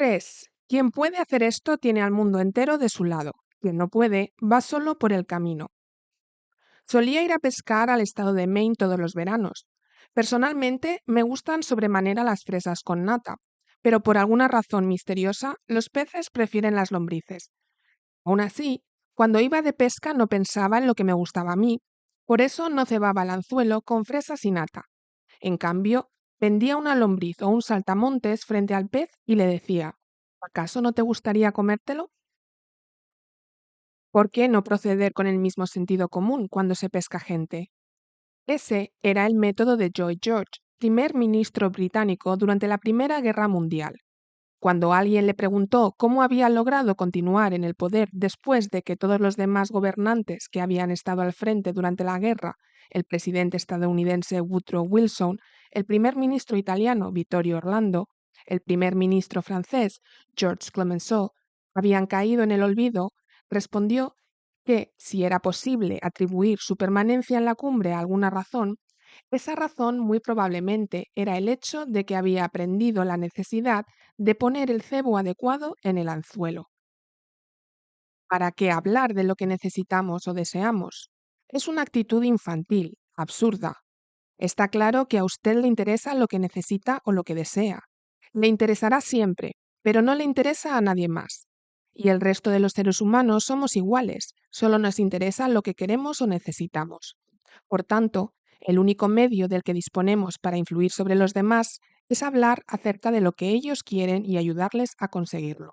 3. Quien puede hacer esto tiene al mundo entero de su lado. Quien no puede, va solo por el camino. Solía ir a pescar al estado de Maine todos los veranos. Personalmente, me gustan sobremanera las fresas con nata, pero por alguna razón misteriosa, los peces prefieren las lombrices. Aún así, cuando iba de pesca no pensaba en lo que me gustaba a mí, por eso no cebaba el anzuelo con fresas y nata. En cambio, vendía una lombriz o un saltamontes frente al pez y le decía, ¿acaso no te gustaría comértelo? ¿Por qué no proceder con el mismo sentido común cuando se pesca gente? Ese era el método de Lloyd George, primer ministro británico durante la Primera Guerra Mundial. Cuando alguien le preguntó cómo había logrado continuar en el poder después de que todos los demás gobernantes que habían estado al frente durante la guerra, el presidente estadounidense Woodrow Wilson, el primer ministro italiano Vittorio Orlando, el primer ministro francés Georges Clemenceau, habían caído en el olvido, respondió que, si era posible atribuir su permanencia en la cumbre a alguna razón, esa razón muy probablemente era el hecho de que había aprendido la necesidad de poner el cebo adecuado en el anzuelo. ¿Para qué hablar de lo que necesitamos o deseamos? Es una actitud infantil, absurda. Está claro que a usted le interesa lo que necesita o lo que desea. Le interesará siempre, pero no le interesa a nadie más. Y el resto de los seres humanos somos iguales, solo nos interesa lo que queremos o necesitamos. Por tanto, el único medio del que disponemos para influir sobre los demás es hablar acerca de lo que ellos quieren y ayudarles a conseguirlo.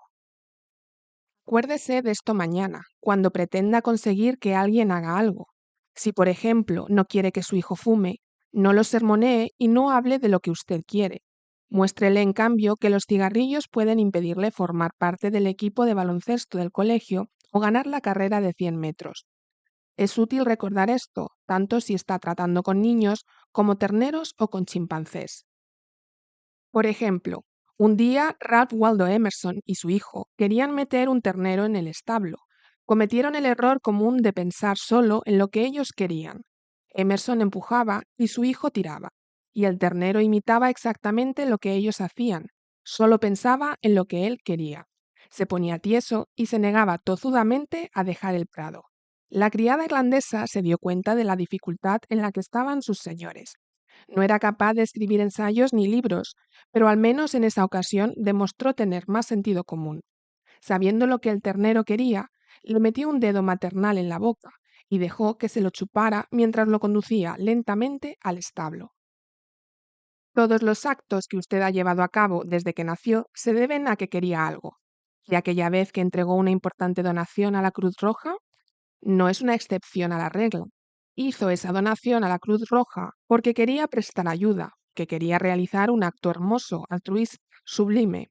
Acuérdese de esto mañana, cuando pretenda conseguir que alguien haga algo. Si, por ejemplo, no quiere que su hijo fume, no lo sermonee y no hable de lo que usted quiere. Muéstrele, en cambio, que los cigarrillos pueden impedirle formar parte del equipo de baloncesto del colegio o ganar la carrera de 100 metros. Es útil recordar esto, tanto si está tratando con niños como terneros o con chimpancés. Por ejemplo, un día Ralph Waldo Emerson y su hijo querían meter un ternero en el establo. Cometieron el error común de pensar solo en lo que ellos querían. Emerson empujaba y su hijo tiraba, y el ternero imitaba exactamente lo que ellos hacían, solo pensaba en lo que él quería. Se ponía tieso y se negaba tozudamente a dejar el prado. La criada irlandesa se dio cuenta de la dificultad en la que estaban sus señores. No era capaz de escribir ensayos ni libros, pero al menos en esa ocasión demostró tener más sentido común. Sabiendo lo que el ternero quería, le metió un dedo maternal en la boca y dejó que se lo chupara mientras lo conducía lentamente al establo. Todos los actos que usted ha llevado a cabo desde que nació se deben a que quería algo. Y aquella vez que entregó una importante donación a la Cruz Roja, no es una excepción a la regla. Hizo esa donación a la Cruz Roja porque quería prestar ayuda, que quería realizar un acto hermoso, altruista, sublime.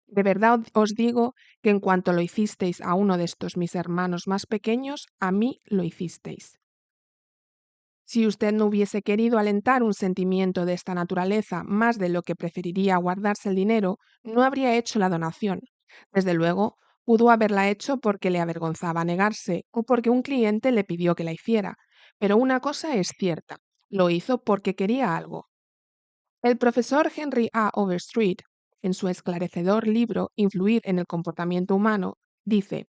De verdad os digo que en cuanto lo hicisteis a uno de estos mis hermanos más pequeños, a mí lo hicisteis. Si usted no hubiese querido alentar un sentimiento de esta naturaleza más de lo que preferiría guardarse el dinero, no habría hecho la donación. Desde luego, pudo haberla hecho porque le avergonzaba negarse o porque un cliente le pidió que la hiciera, pero una cosa es cierta, lo hizo porque quería algo. El profesor Henry A. Overstreet, en su esclarecedor libro Influir en el comportamiento humano, dice: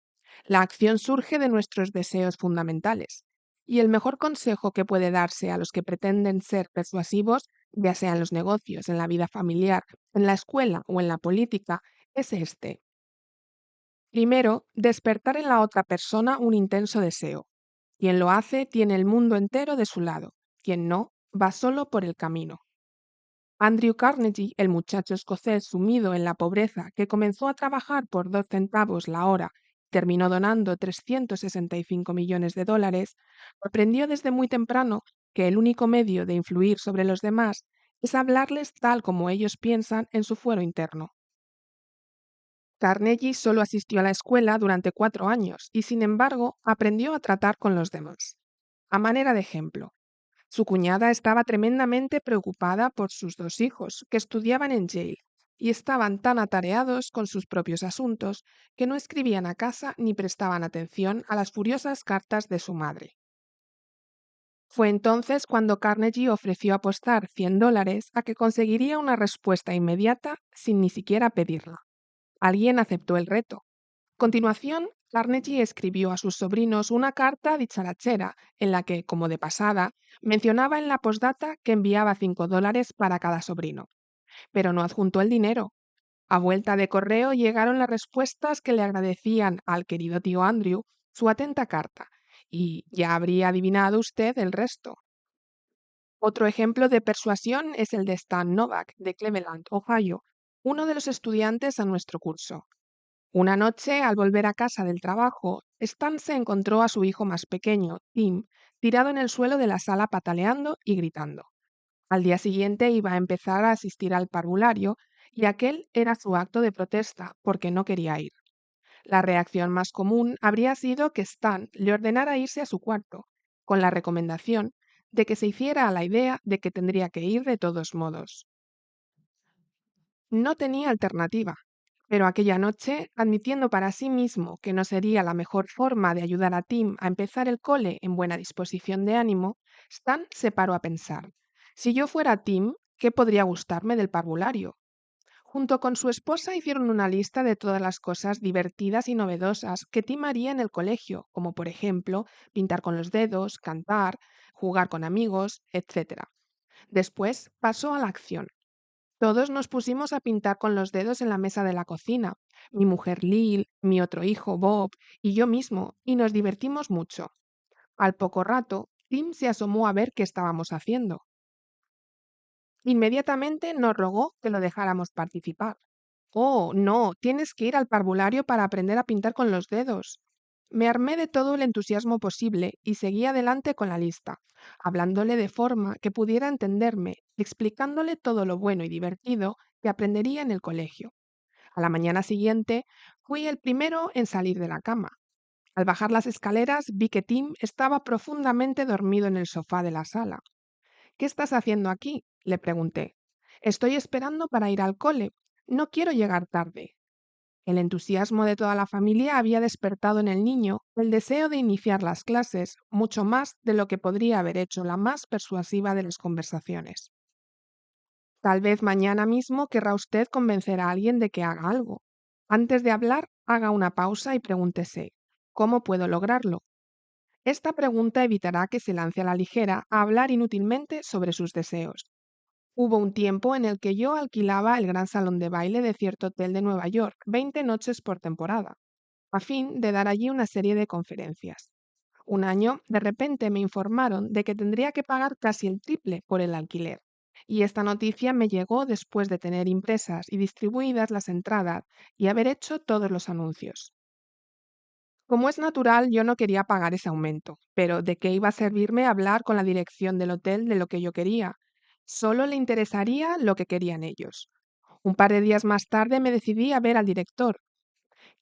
la acción surge de nuestros deseos fundamentales, y el mejor consejo que puede darse a los que pretenden ser persuasivos, ya sea en los negocios, en la vida familiar, en la escuela o en la política, es este. Primero, despertar en la otra persona un intenso deseo. Quien lo hace tiene el mundo entero de su lado, quien no, va solo por el camino. Andrew Carnegie, el muchacho escocés sumido en la pobreza que comenzó a trabajar por 2 centavos la hora y terminó donando 365 millones de dólares, aprendió desde muy temprano que el único medio de influir sobre los demás es hablarles tal como ellos piensan en su fuero interno. Carnegie solo asistió a la escuela durante 4 años y, sin embargo, aprendió a tratar con los demás. A manera de ejemplo, su cuñada estaba tremendamente preocupada por sus 2 hijos, que estudiaban en Yale, y estaban tan atareados con sus propios asuntos que no escribían a casa ni prestaban atención a las furiosas cartas de su madre. Fue entonces cuando Carnegie ofreció apostar $100 a que conseguiría una respuesta inmediata sin ni siquiera pedirla. Alguien aceptó el reto. A continuación, Carnegie escribió a sus sobrinos una carta dicharachera en la que, como de pasada, mencionaba en la postdata que enviaba $5 para cada sobrino, pero no adjuntó el dinero. A vuelta de correo llegaron las respuestas que le agradecían al querido tío Andrew su atenta carta, y ya habría adivinado usted el resto. Otro ejemplo de persuasión es el de Stan Novak, de Cleveland, Ohio, uno de los estudiantes a nuestro curso. Una noche, al volver a casa del trabajo, Stan se encontró a su hijo más pequeño, Tim, tirado en el suelo de la sala pataleando y gritando. Al día siguiente iba a empezar a asistir al parvulario y aquel era su acto de protesta porque no quería ir. La reacción más común habría sido que Stan le ordenara irse a su cuarto, con la recomendación de que se hiciera a la idea de que tendría que ir de todos modos. No tenía alternativa, pero aquella noche, admitiendo para sí mismo que no sería la mejor forma de ayudar a Tim a empezar el cole en buena disposición de ánimo, Stan se paró a pensar: si yo fuera Tim, ¿qué podría gustarme del parvulario? Junto con su esposa hicieron una lista de todas las cosas divertidas y novedosas que Tim haría en el colegio, como por ejemplo pintar con los dedos, cantar, jugar con amigos, etc. Después pasó a la acción. Todos nos pusimos a pintar con los dedos en la mesa de la cocina, mi mujer Lil, mi otro hijo Bob y yo mismo, y nos divertimos mucho. Al poco rato, Tim se asomó a ver qué estábamos haciendo. Inmediatamente nos rogó que lo dejáramos participar. Oh, no, tienes que ir al parvulario para aprender a pintar con los dedos. Me armé de todo el entusiasmo posible y seguí adelante con la lista, hablándole de forma que pudiera entenderme, explicándole todo lo bueno y divertido que aprendería en el colegio. A la mañana siguiente fui el primero en salir de la cama. Al bajar las escaleras vi que Tim estaba profundamente dormido en el sofá de la sala. ¿Qué estás haciendo aquí?, le pregunté. Estoy esperando para ir al cole. No quiero llegar tarde. El entusiasmo de toda la familia había despertado en el niño el deseo de iniciar las clases, mucho más de lo que podría haber hecho la más persuasiva de las conversaciones. Tal vez mañana mismo querrá usted convencer a alguien de que haga algo. Antes de hablar, haga una pausa y pregúntese: ¿cómo puedo lograrlo? Esta pregunta evitará que se lance a la ligera a hablar inútilmente sobre sus deseos. Hubo un tiempo en el que yo alquilaba el gran salón de baile de cierto hotel de Nueva York 20 noches por temporada, a fin de dar allí una serie de conferencias. Un año, de repente me informaron de que tendría que pagar casi el triple por el alquiler. Y esta noticia me llegó después de tener impresas y distribuidas las entradas y haber hecho todos los anuncios. Como es natural, yo no quería pagar ese aumento, pero ¿de qué iba a servirme hablar con la dirección del hotel de lo que yo quería? Solo le interesaría lo que querían ellos. Un par de días más tarde me decidí a ver al director.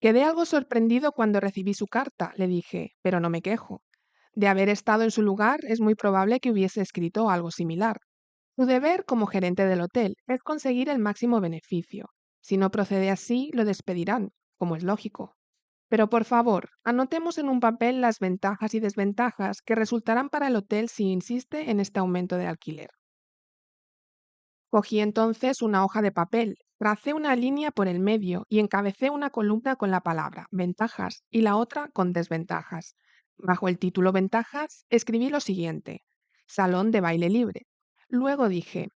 Quedé algo sorprendido cuando recibí su carta, le dije, pero no me quejo. De haber estado en su lugar, es muy probable que hubiese escrito algo similar. Su deber como gerente del hotel es conseguir el máximo beneficio. Si no procede así, lo despedirán, como es lógico. Pero por favor, anotemos en un papel las ventajas y desventajas que resultarán para el hotel si insiste en este aumento de alquiler. Cogí entonces una hoja de papel, tracé una línea por el medio y encabecé una columna con la palabra ventajas y la otra con desventajas. Bajo el título Ventajas escribí lo siguiente: Salón de baile libre. Luego dije: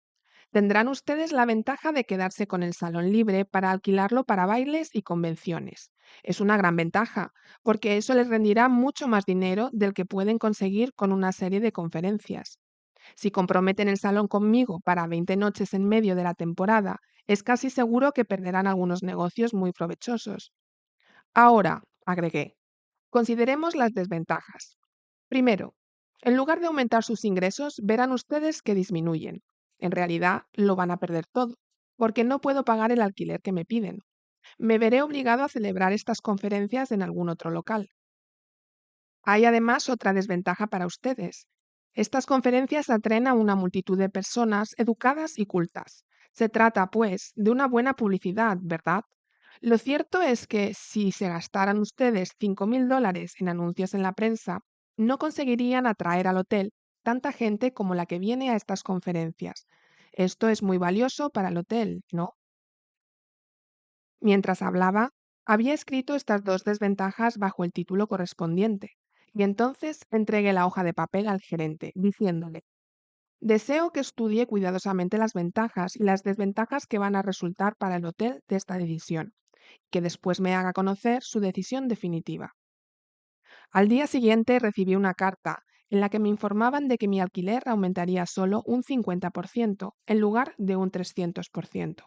tendrán ustedes la ventaja de quedarse con el salón libre para alquilarlo para bailes y convenciones. Es una gran ventaja, porque eso les rendirá mucho más dinero del que pueden conseguir con una serie de conferencias. Si comprometen el salón conmigo para 20 noches en medio de la temporada, es casi seguro que perderán algunos negocios muy provechosos. Ahora, agregué, consideremos las desventajas. Primero, en lugar de aumentar sus ingresos, verán ustedes que disminuyen. En realidad, lo van a perder todo, porque no puedo pagar el alquiler que me piden. Me veré obligado a celebrar estas conferencias en algún otro local. Hay además otra desventaja para ustedes. Estas conferencias atraen a una multitud de personas educadas y cultas. Se trata, pues, de una buena publicidad, ¿verdad? Lo cierto es que si se gastaran ustedes $5.000 en anuncios en la prensa, no conseguirían atraer al hotel tanta gente como la que viene a estas conferencias. Esto es muy valioso para el hotel, ¿no? Mientras hablaba, había escrito estas dos desventajas bajo el título correspondiente, y entonces entregué la hoja de papel al gerente, diciéndole: deseo que estudie cuidadosamente las ventajas y las desventajas que van a resultar para el hotel de esta decisión, que después me haga conocer su decisión definitiva. Al día siguiente recibí una carta en la que me informaban de que mi alquiler aumentaría solo un 50% en lugar de un 300%.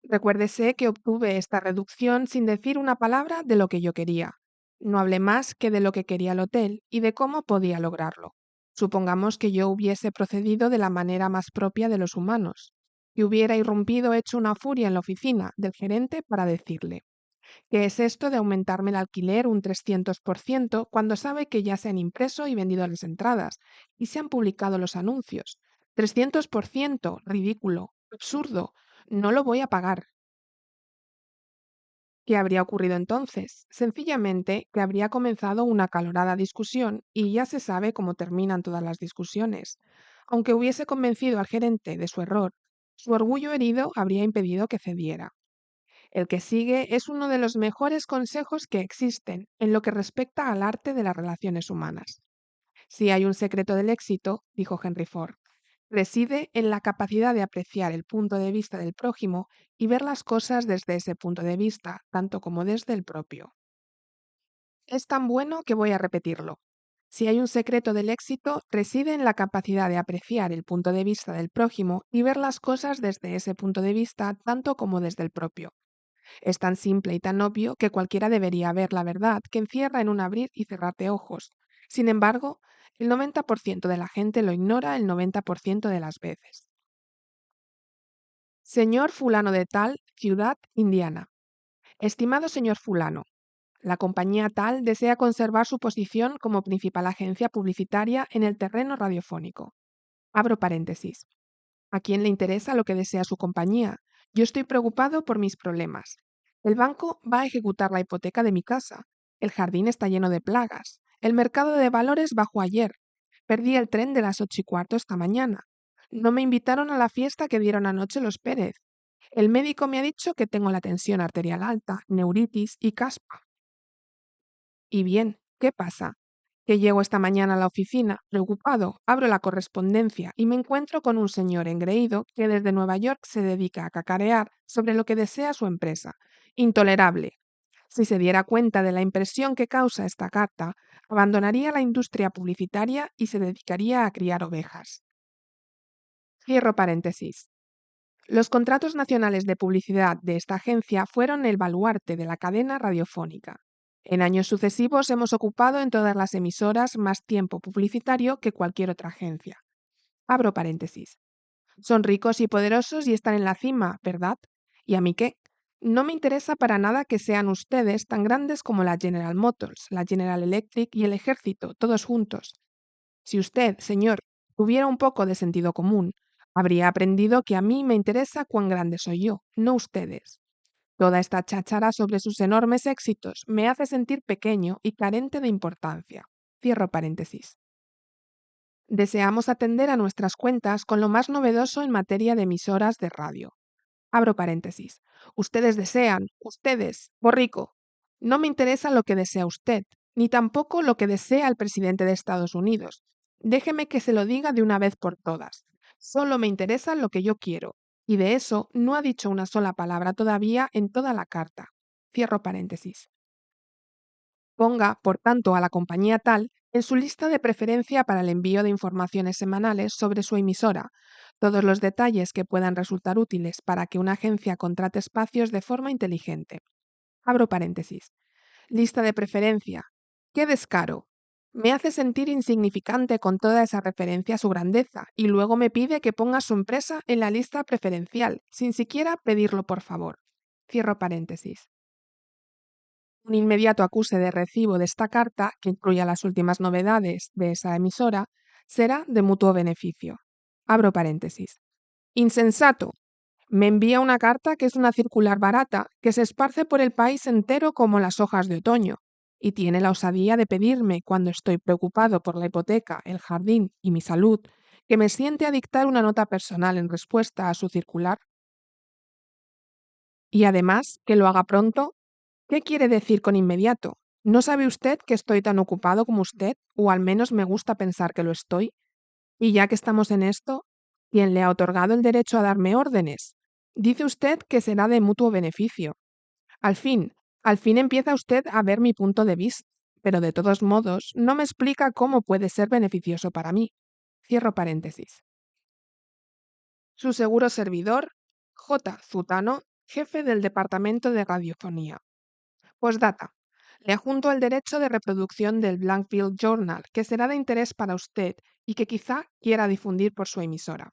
Recuérdese que obtuve esta reducción sin decir una palabra de lo que yo quería. No hablé más que de lo que quería el hotel y de cómo podía lograrlo. Supongamos que yo hubiese procedido de la manera más propia de los humanos, y hubiera irrumpido hecho una furia en la oficina del gerente para decirle: ¿qué es esto de aumentarme el alquiler un 300% cuando sabe que ya se han impreso y vendido las entradas y se han publicado los anuncios? 300%, ridículo, absurdo, no lo voy a pagar. ¿Qué habría ocurrido entonces? Sencillamente que habría comenzado una acalorada discusión y ya se sabe cómo terminan todas las discusiones. Aunque hubiese convencido al gerente de su error, su orgullo herido habría impedido que cediera. El que sigue es uno de los mejores consejos que existen en lo que respecta al arte de las relaciones humanas. Si hay un secreto del éxito, dijo Henry Ford, reside en la capacidad de apreciar el punto de vista del prójimo y ver las cosas desde ese punto de vista, tanto como desde el propio. Es tan bueno que voy a repetirlo. Si hay un secreto del éxito, reside en la capacidad de apreciar el punto de vista del prójimo y ver las cosas desde ese punto de vista, tanto como desde el propio. Es tan simple y tan obvio que cualquiera debería ver la verdad que encierra en un abrir y cerrar de ojos. Sin embargo, el 90% de la gente lo ignora el 90% de las veces. Señor fulano de tal, ciudad Indiana. Estimado señor fulano, la compañía tal desea conservar su posición como principal agencia publicitaria en el terreno radiofónico. Abro paréntesis. ¿A quién le interesa lo que desea su compañía? Yo estoy preocupado por mis problemas. El banco va a ejecutar la hipoteca de mi casa. El jardín está lleno de plagas. El mercado de valores bajó ayer. Perdí el tren de las 8:15 esta mañana. No me invitaron a la fiesta que dieron anoche los Pérez. El médico me ha dicho que tengo la tensión arterial alta, neuritis y caspa. Y bien, ¿qué pasa? Que llego esta mañana a la oficina, preocupado, abro la correspondencia y me encuentro con un señor engreído que desde Nueva York se dedica a cacarear sobre lo que desea su empresa. Intolerable. Si se diera cuenta de la impresión que causa esta carta, abandonaría la industria publicitaria y se dedicaría a criar ovejas. Cierro paréntesis. Los contratos nacionales de publicidad de esta agencia fueron el baluarte de la cadena radiofónica. En años sucesivos hemos ocupado en todas las emisoras más tiempo publicitario que cualquier otra agencia. Abro paréntesis. Son ricos y poderosos y están en la cima, ¿verdad? ¿Y a mí qué? No me interesa para nada que sean ustedes tan grandes como la General Motors, la General Electric y el Ejército, todos juntos. Si usted, señor, tuviera un poco de sentido común, habría aprendido que a mí me interesa cuán grande soy yo, no ustedes. Toda esta cháchara sobre sus enormes éxitos me hace sentir pequeño y carente de importancia. Cierro paréntesis. Deseamos atender a nuestras cuentas con lo más novedoso en materia de emisoras de radio. Abro paréntesis. Ustedes desean, ustedes, borrico. No me interesa lo que desea usted, ni tampoco lo que desea el presidente de Estados Unidos. Déjeme que se lo diga de una vez por todas. Solo me interesa lo que yo quiero, y de eso no ha dicho una sola palabra todavía en toda la carta. Cierro paréntesis. Ponga, por tanto, a la compañía tal en su lista de preferencia para el envío de informaciones semanales sobre su emisora, todos los detalles que puedan resultar útiles para que una agencia contrate espacios de forma inteligente. Abro paréntesis. Lista de preferencia. ¡Qué descaro! Me hace sentir insignificante con toda esa referencia a su grandeza y luego me pide que ponga su empresa en la lista preferencial, sin siquiera pedirlo por favor. Cierro paréntesis. Un inmediato acuse de recibo de esta carta, que incluya las últimas novedades de esa emisora, será de mutuo beneficio. Abro paréntesis. Insensato. Me envía una carta que es una circular barata que se esparce por el país entero como las hojas de otoño, y tiene la osadía de pedirme, cuando estoy preocupado por la hipoteca, el jardín y mi salud, que me siente a dictar una nota personal en respuesta a su circular. Y además, que lo haga pronto. ¿Qué quiere decir con inmediato? ¿No sabe usted que estoy tan ocupado como usted? O al menos me gusta pensar que lo estoy. Y ya que estamos en esto, ¿quién le ha otorgado el derecho a darme órdenes? Dice usted que será de mutuo beneficio. Al fin, al fin empieza usted a ver mi punto de vista, pero de todos modos no me explica cómo puede ser beneficioso para mí. Cierro paréntesis. Su seguro servidor, J. Zutano, jefe del Departamento de Radiofonía. Postdata. Le adjunto el derecho de reproducción del Blankfield Journal, que será de interés para usted y que quizá quiera difundir por su emisora.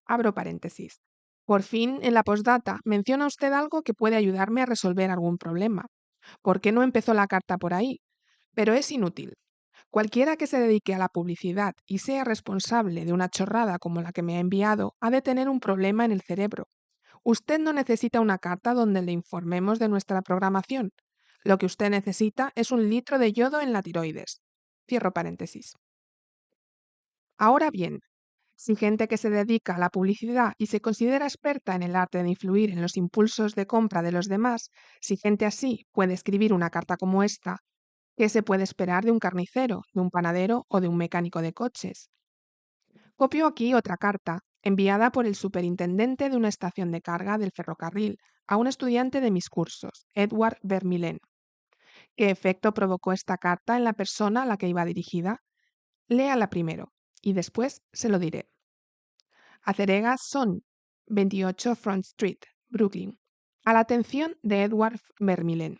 Abro paréntesis. Por fin, en la postdata, menciona usted algo que puede ayudarme a resolver algún problema. ¿Por qué no empezó la carta por ahí? Pero es inútil. Cualquiera que se dedique a la publicidad y sea responsable de una chorrada como la que me ha enviado ha de tener un problema en el cerebro. Usted no necesita una carta donde le informemos de nuestra programación. Lo que usted necesita es un litro de yodo en la tiroides. Cierro paréntesis. Ahora bien, si gente que se dedica a la publicidad y se considera experta en el arte de influir en los impulsos de compra de los demás, si gente así puede escribir una carta como esta, ¿qué se puede esperar de un carnicero, de un panadero o de un mecánico de coches? Copio aquí otra carta, enviada por el superintendente de una estación de carga del ferrocarril a un estudiante de mis cursos, Edward Vermillen. ¿Qué efecto provocó esta carta en la persona a la que iba dirigida? Léala primero y después se lo diré. Aceregas son 28 Front Street, Brooklyn. A la atención de Edward Vermillen.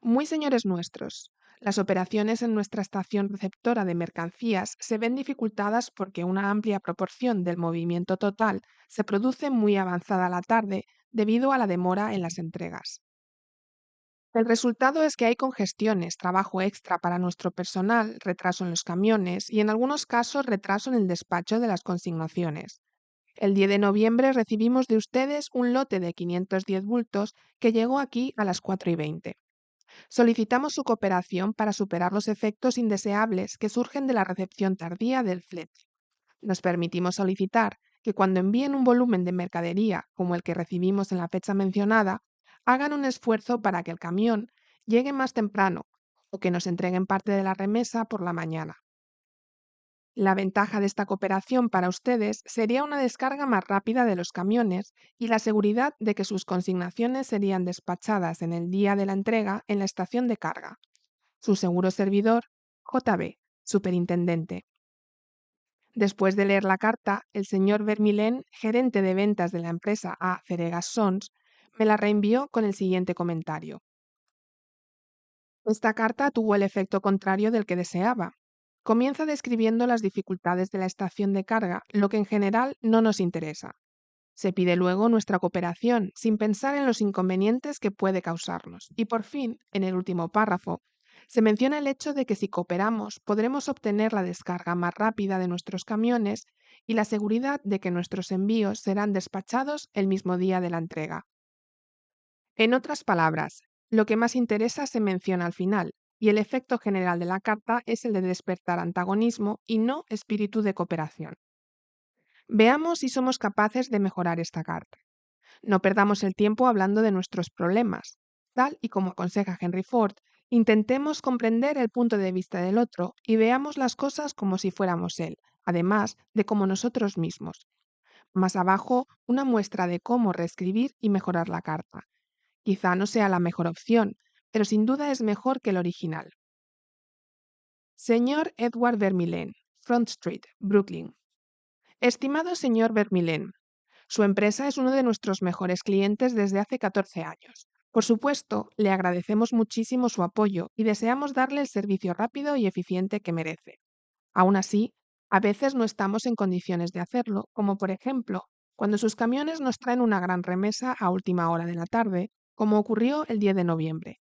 Muy señores nuestros, las operaciones en nuestra estación receptora de mercancías se ven dificultadas porque una amplia proporción del movimiento total se produce muy avanzada la tarde debido a la demora en las entregas. El resultado es que hay congestiones, trabajo extra para nuestro personal, retraso en los camiones y en algunos casos retraso en el despacho de las consignaciones. El 10 de noviembre recibimos de ustedes un lote de 510 bultos que llegó aquí a las 4:20. Solicitamos su cooperación para superar los efectos indeseables que surgen de la recepción tardía del flete. Nos permitimos solicitar que cuando envíen un volumen de mercadería como el que recibimos en la fecha mencionada, hagan un esfuerzo para que el camión llegue más temprano o que nos entreguen parte de la remesa por la mañana. La ventaja de esta cooperación para ustedes sería una descarga más rápida de los camiones y la seguridad de que sus consignaciones serían despachadas en el día de la entrega en la estación de carga. Su seguro servidor, JB, Superintendente. Después de leer la carta, el señor Vermillen, gerente de ventas de la empresa A. Ceregas Sons, me la reenvió con el siguiente comentario. Esta carta tuvo el efecto contrario del que deseaba. Comienza describiendo las dificultades de la estación de carga, lo que en general no nos interesa. Se pide luego nuestra cooperación, sin pensar en los inconvenientes que puede causarnos. Y por fin, en el último párrafo, se menciona el hecho de que si cooperamos podremos obtener la descarga más rápida de nuestros camiones y la seguridad de que nuestros envíos serán despachados el mismo día de la entrega. En otras palabras, lo que más interesa se menciona al final, y el efecto general de la carta es el de despertar antagonismo y no espíritu de cooperación. Veamos si somos capaces de mejorar esta carta. No perdamos el tiempo hablando de nuestros problemas. Tal y como aconseja Henry Ford, intentemos comprender el punto de vista del otro y veamos las cosas como si fuéramos él, además de como nosotros mismos. Más abajo, una muestra de cómo reescribir y mejorar la carta. Quizá no sea la mejor opción, pero sin duda es mejor que el original. Señor Edward Vermillen, Front Street, Brooklyn. Estimado señor Vermillen, su empresa es uno de nuestros mejores clientes desde hace 14 años. Por supuesto, le agradecemos muchísimo su apoyo y deseamos darle el servicio rápido y eficiente que merece. Aún así, a veces no estamos en condiciones de hacerlo, como por ejemplo, cuando sus camiones nos traen una gran remesa a última hora de la tarde, como ocurrió el 10 de noviembre.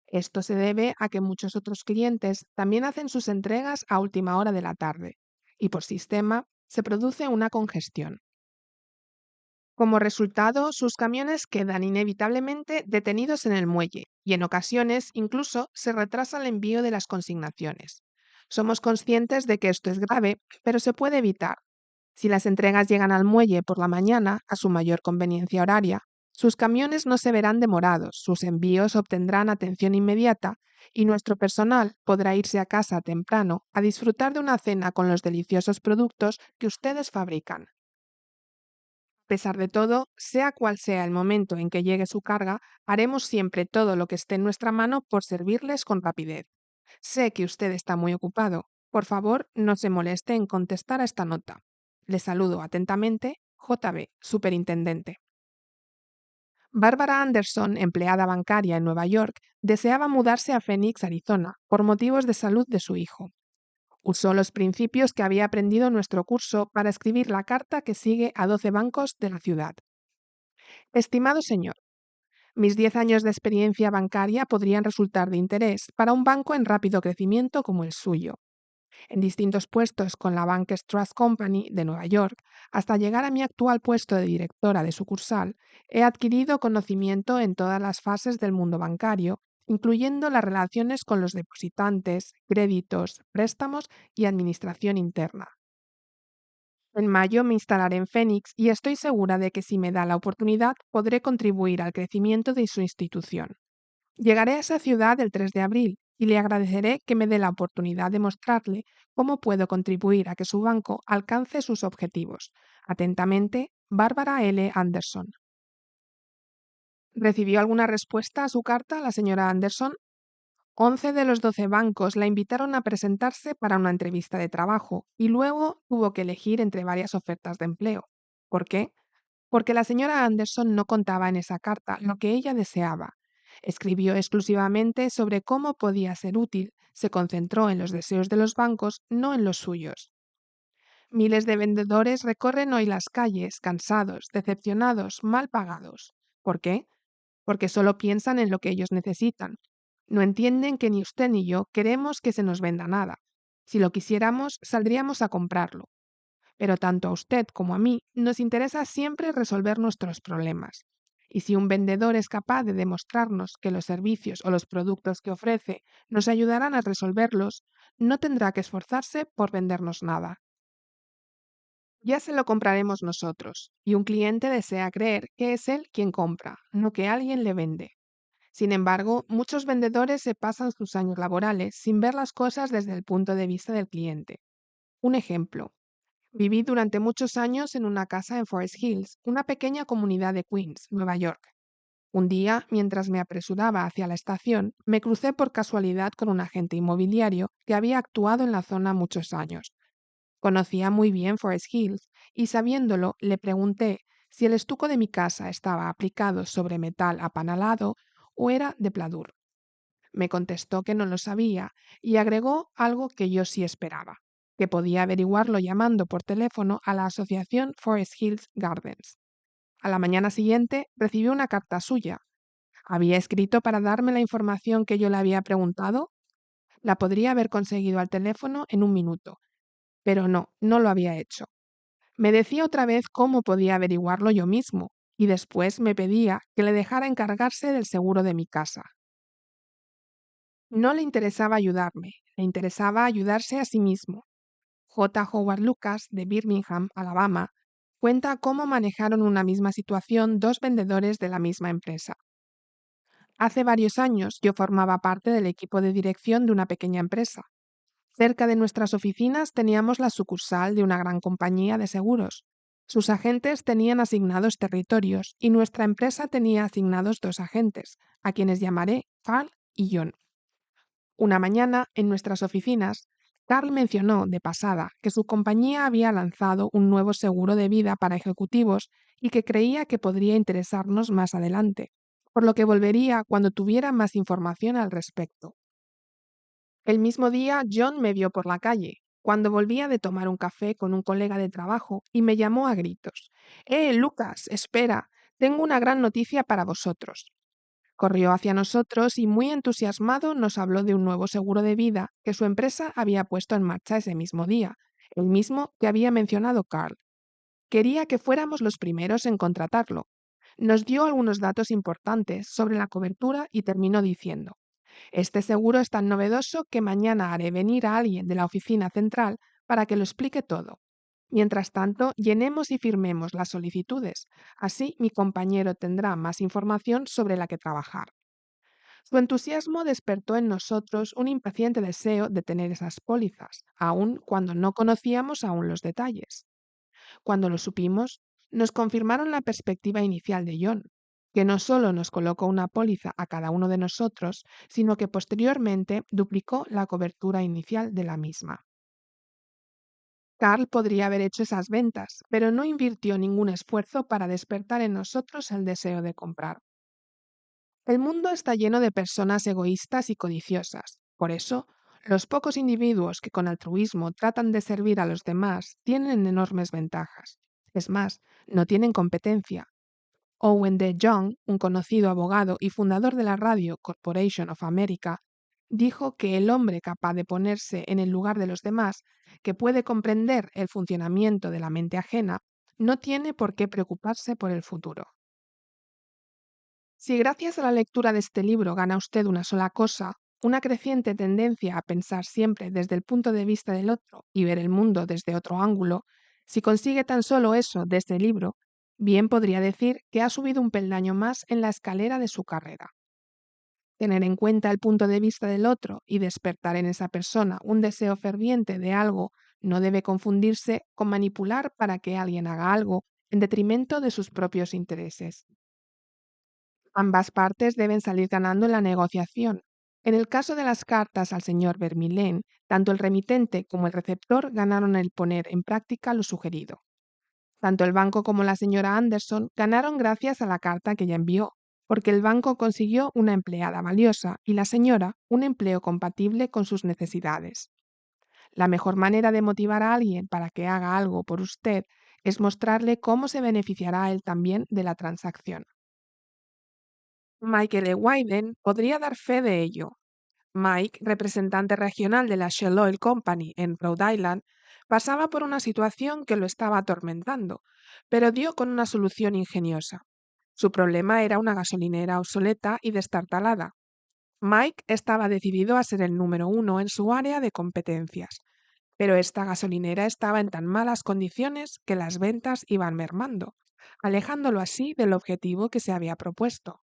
Esto se debe a que muchos otros clientes también hacen sus entregas a última hora de la tarde, y por sistema se produce una congestión. Como resultado, sus camiones quedan inevitablemente detenidos en el muelle y en ocasiones incluso se retrasa el envío de las consignaciones. Somos conscientes de que esto es grave, pero se puede evitar. Si las entregas llegan al muelle por la mañana, a su mayor conveniencia horaria, Sus camiones no se verán demorados, sus envíos obtendrán atención inmediata y nuestro personal podrá irse a casa temprano a disfrutar de una cena con los deliciosos productos que ustedes fabrican. A pesar de todo, sea cual sea el momento en que llegue su carga, haremos siempre todo lo que esté en nuestra mano por servirles con rapidez. Sé que usted está muy ocupado. Por favor, no se moleste en contestar a esta nota. Le saludo atentamente, JB, Superintendente. Bárbara Anderson, empleada bancaria en Nueva York, deseaba mudarse a Phoenix, Arizona, por motivos de salud de su hijo. Usó los principios que había aprendido en nuestro curso para escribir la carta que sigue a 12 bancos de la ciudad. Estimado señor, mis 10 años de experiencia bancaria podrían resultar de interés para un banco en rápido crecimiento como el suyo. En distintos puestos con la Bankers Trust Company de Nueva York, hasta llegar a mi actual puesto de directora de sucursal, he adquirido conocimiento en todas las fases del mundo bancario, incluyendo las relaciones con los depositantes, créditos, préstamos y administración interna. En mayo me instalaré en Phoenix y estoy segura de que si me da la oportunidad podré contribuir al crecimiento de su institución. Llegaré a esa ciudad el 3 de abril y le agradeceré que me dé la oportunidad de mostrarle cómo puedo contribuir a que su banco alcance sus objetivos. Atentamente, Bárbara L. Anderson. ¿Recibió alguna respuesta a su carta, la señora Anderson? 11 de los 12 bancos la invitaron a presentarse para una entrevista de trabajo y luego tuvo que elegir entre varias ofertas de empleo. ¿Por qué? Porque la señora Anderson no contaba en esa carta lo que ella deseaba. Escribió exclusivamente sobre cómo podía ser útil, se concentró en los deseos de los bancos, no en los suyos. Miles de vendedores recorren hoy las calles, cansados, decepcionados, mal pagados. ¿Por qué? Porque solo piensan en lo que ellos necesitan. No entienden que ni usted ni yo queremos que se nos venda nada. Si lo quisiéramos, saldríamos a comprarlo. Pero tanto a usted como a mí nos interesa siempre resolver nuestros problemas. Y si un vendedor es capaz de demostrarnos que los servicios o los productos que ofrece nos ayudarán a resolverlos, no tendrá que esforzarse por vendernos nada. Ya se lo compraremos nosotros, y un cliente desea creer que es él quien compra, no que alguien le vende. Sin embargo, muchos vendedores se pasan sus años laborales sin ver las cosas desde el punto de vista del cliente. Un ejemplo. Viví durante muchos años en una casa en Forest Hills, una pequeña comunidad de Queens, Nueva York. Un día, mientras me apresuraba hacia la estación, me crucé por casualidad con un agente inmobiliario que había actuado en la zona muchos años. Conocía muy bien Forest Hills y sabiéndolo le pregunté si el estuco de mi casa estaba aplicado sobre metal apanalado o era de pladur. Me contestó que no lo sabía y agregó algo que yo sí esperaba, que podía averiguarlo llamando por teléfono a la asociación Forest Hills Gardens. A la mañana siguiente recibí una carta suya. ¿Había escrito para darme la información que yo le había preguntado? La podría haber conseguido al teléfono en un minuto, pero no, no lo había hecho. Me decía otra vez cómo podía averiguarlo yo mismo, y después me pedía que le dejara encargarse del seguro de mi casa. No le interesaba ayudarme, le interesaba ayudarse a sí mismo. J. Howard Lucas, de Birmingham, Alabama, cuenta cómo manejaron una misma situación dos vendedores de la misma empresa. Hace varios años yo formaba parte del equipo de dirección de una pequeña empresa. Cerca de nuestras oficinas teníamos la sucursal de una gran compañía de seguros. Sus agentes tenían asignados territorios y nuestra empresa tenía asignados dos agentes, a quienes llamaré Carl y John. Una mañana, en nuestras oficinas, Carl mencionó, de pasada, que su compañía había lanzado un nuevo seguro de vida para ejecutivos y que creía que podría interesarnos más adelante, por lo que volvería cuando tuviera más información al respecto. El mismo día, John me vio por la calle, cuando volvía de tomar un café con un colega de trabajo, y me llamó a gritos. Lucas, espera, tengo una gran noticia para vosotros. Corrió hacia nosotros y muy entusiasmado nos habló de un nuevo seguro de vida que su empresa había puesto en marcha ese mismo día, el mismo que había mencionado Carl. Quería que fuéramos los primeros en contratarlo. Nos dio algunos datos importantes sobre la cobertura y terminó diciendo, este seguro es tan novedoso que mañana haré venir a alguien de la oficina central para que lo explique todo. Mientras tanto, llenemos y firmemos las solicitudes. Así mi compañero tendrá más información sobre la que trabajar. Su entusiasmo despertó en nosotros un impaciente deseo de tener esas pólizas, aun cuando no conocíamos aún los detalles. Cuando lo supimos, nos confirmaron la perspectiva inicial de John, que no solo nos colocó una póliza a cada uno de nosotros, sino que posteriormente duplicó la cobertura inicial de la misma. Carl podría haber hecho esas ventas, pero no invirtió ningún esfuerzo para despertar en nosotros el deseo de comprar. El mundo está lleno de personas egoístas y codiciosas. Por eso, los pocos individuos que con altruismo tratan de servir a los demás tienen enormes ventajas. Es más, no tienen competencia. Owen D. Young, un conocido abogado y fundador de la Radio Corporation of America, dijo que el hombre capaz de ponerse en el lugar de los demás, que puede comprender el funcionamiento de la mente ajena, no tiene por qué preocuparse por el futuro. Si gracias a la lectura de este libro gana usted una sola cosa, una creciente tendencia a pensar siempre desde el punto de vista del otro y ver el mundo desde otro ángulo, si consigue tan solo eso de este libro, bien podría decir que ha subido un peldaño más en la escalera de su carrera. Tener en cuenta el punto de vista del otro y despertar en esa persona un deseo ferviente de algo no debe confundirse con manipular para que alguien haga algo en detrimento de sus propios intereses. Ambas partes deben salir ganando en la negociación. En el caso de las cartas al señor Vermillen, tanto el remitente como el receptor ganaron el poner en práctica lo sugerido. Tanto el banco como la señora Anderson ganaron gracias a la carta que ella envió, porque el banco consiguió una empleada valiosa y la señora un empleo compatible con sus necesidades. La mejor manera de motivar a alguien para que haga algo por usted es mostrarle cómo se beneficiará él también de la transacción. Michael E. Wyden podría dar fe de ello. Mike, representante regional de la Shell Oil Company en Rhode Island, pasaba por una situación que lo estaba atormentando, pero dio con una solución ingeniosa. Su problema era una gasolinera obsoleta y destartalada. Mike estaba decidido a ser el número uno en su área de competencias, pero esta gasolinera estaba en tan malas condiciones que las ventas iban mermando, alejándolo así del objetivo que se había propuesto.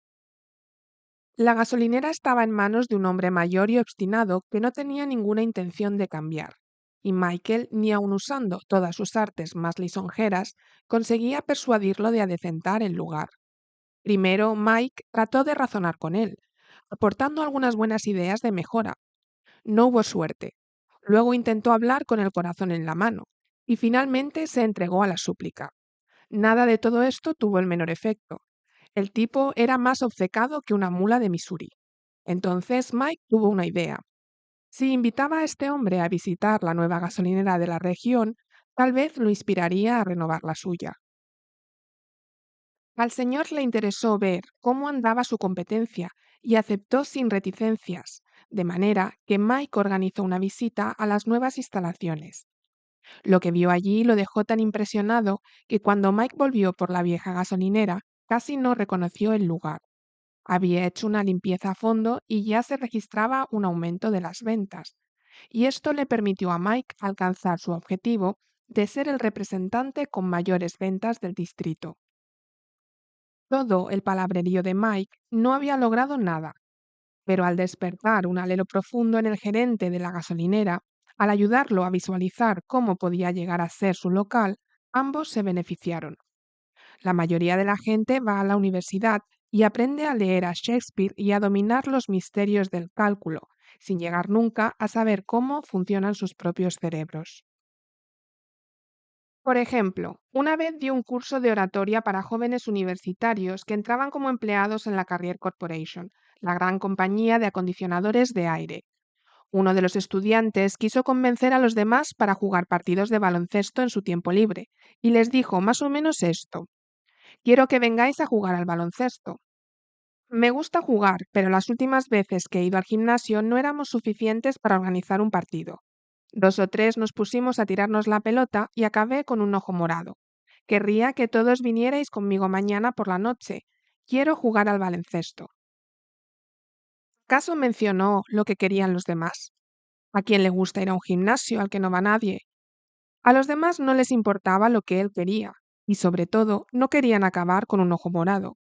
La gasolinera estaba en manos de un hombre mayor y obstinado que no tenía ninguna intención de cambiar, y Michael, ni aun usando todas sus artes más lisonjeras, conseguía persuadirlo de adecentar el lugar. Primero, Mike trató de razonar con él, aportando algunas buenas ideas de mejora. No hubo suerte. Luego intentó hablar con el corazón en la mano, y finalmente se entregó a la súplica. Nada de todo esto tuvo el menor efecto. El tipo era más obcecado que una mula de Missouri. Entonces Mike tuvo una idea. Si invitaba a este hombre a visitar la nueva gasolinera de la región, tal vez lo inspiraría a renovar la suya. Al señor le interesó ver cómo andaba su competencia y aceptó sin reticencias, de manera que Mike organizó una visita a las nuevas instalaciones. Lo que vio allí lo dejó tan impresionado que cuando Mike volvió por la vieja gasolinera, casi no reconoció el lugar. Había hecho una limpieza a fondo y ya se registraba un aumento de las ventas, y esto le permitió a Mike alcanzar su objetivo de ser el representante con mayores ventas del distrito. Todo el palabrerío de Mike no había logrado nada, pero al despertar un alelo profundo en el gerente de la gasolinera, al ayudarlo a visualizar cómo podía llegar a ser su local, ambos se beneficiaron. La mayoría de la gente va a la universidad y aprende a leer a Shakespeare y a dominar los misterios del cálculo, sin llegar nunca a saber cómo funcionan sus propios cerebros. Por ejemplo, una vez dio un curso de oratoria para jóvenes universitarios que entraban como empleados en la Carrier Corporation, la gran compañía de acondicionadores de aire. Uno de los estudiantes quiso convencer a los demás para jugar partidos de baloncesto en su tiempo libre, y les dijo más o menos esto: quiero que vengáis a jugar al baloncesto. Me gusta jugar, pero las últimas veces que he ido al gimnasio no éramos suficientes para organizar un partido. Dos o tres nos pusimos a tirarnos la pelota y acabé con un ojo morado. Querría que todos vinierais conmigo mañana por la noche. Quiero jugar al baloncesto. ¿Acaso mencionó lo que querían los demás? ¿A quién le gusta ir a un gimnasio al que no va nadie? A los demás no les importaba lo que él quería, y sobre todo no querían acabar con un ojo morado.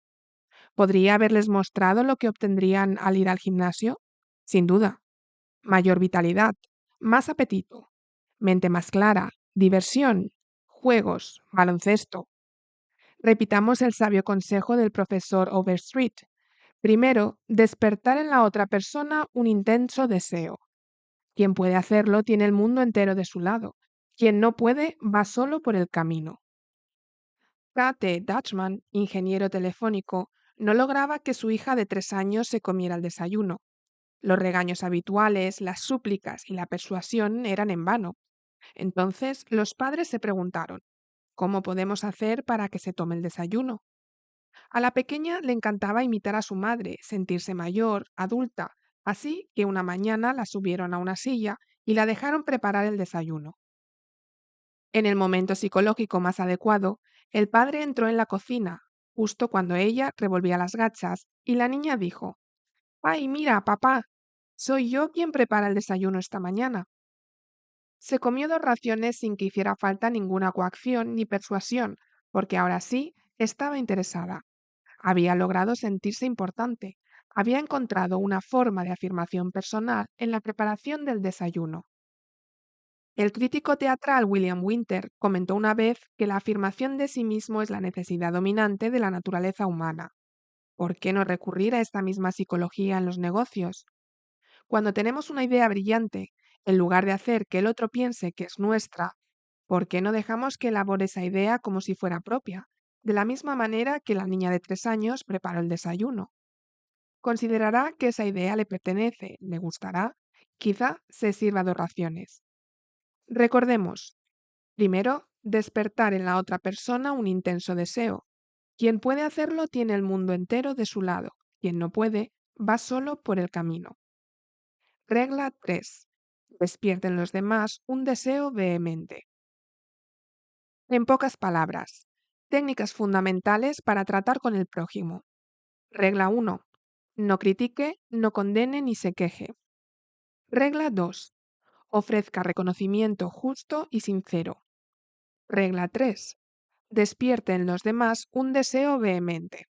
¿Podría haberles mostrado lo que obtendrían al ir al gimnasio? Sin duda. Mayor vitalidad, más apetito, mente más clara, diversión, juegos, baloncesto. Repitamos el sabio consejo del profesor Overstreet. Primero, despertar en la otra persona un intenso deseo. Quien puede hacerlo tiene el mundo entero de su lado. Quien no puede va solo por el camino. K.T. Dutchman, ingeniero telefónico, no lograba que su hija de 3 años se comiera el desayuno. Los regaños habituales, las súplicas y la persuasión eran en vano. Entonces los padres se preguntaron, ¿cómo podemos hacer para que se tome el desayuno? A la pequeña le encantaba imitar a su madre, sentirse mayor, adulta, así que una mañana la subieron a una silla y la dejaron preparar el desayuno. En el momento psicológico más adecuado, el padre entró en la cocina, justo cuando ella revolvía las gachas, y la niña dijo, ¡Ay, mira, papá! Soy yo quien prepara el desayuno esta mañana. Se comió 2 raciones sin que hiciera falta ninguna coacción ni persuasión, porque ahora sí estaba interesada. Había logrado sentirse importante. Había encontrado una forma de afirmación personal en la preparación del desayuno. El crítico teatral William Winter comentó una vez que la afirmación de sí mismo es la necesidad dominante de la naturaleza humana. ¿Por qué no recurrir a esta misma psicología en los negocios? Cuando tenemos una idea brillante, en lugar de hacer que el otro piense que es nuestra, ¿por qué no dejamos que elabore esa idea como si fuera propia? De la misma manera que la niña de 3 años preparó el desayuno. Considerará que esa idea le pertenece, le gustará, quizá se sirva 2 raciones. Recordemos, primero, despertar en la otra persona un intenso deseo. Quien puede hacerlo tiene el mundo entero de su lado. Quien no puede, va solo por el camino. Regla 3. Despierten en los demás un deseo vehemente. En pocas palabras, técnicas fundamentales para tratar con el prójimo. Regla 1. No critique, no condene ni se queje. Regla 2. Ofrezca reconocimiento justo y sincero. Regla 3. Despierte en los demás un deseo vehemente.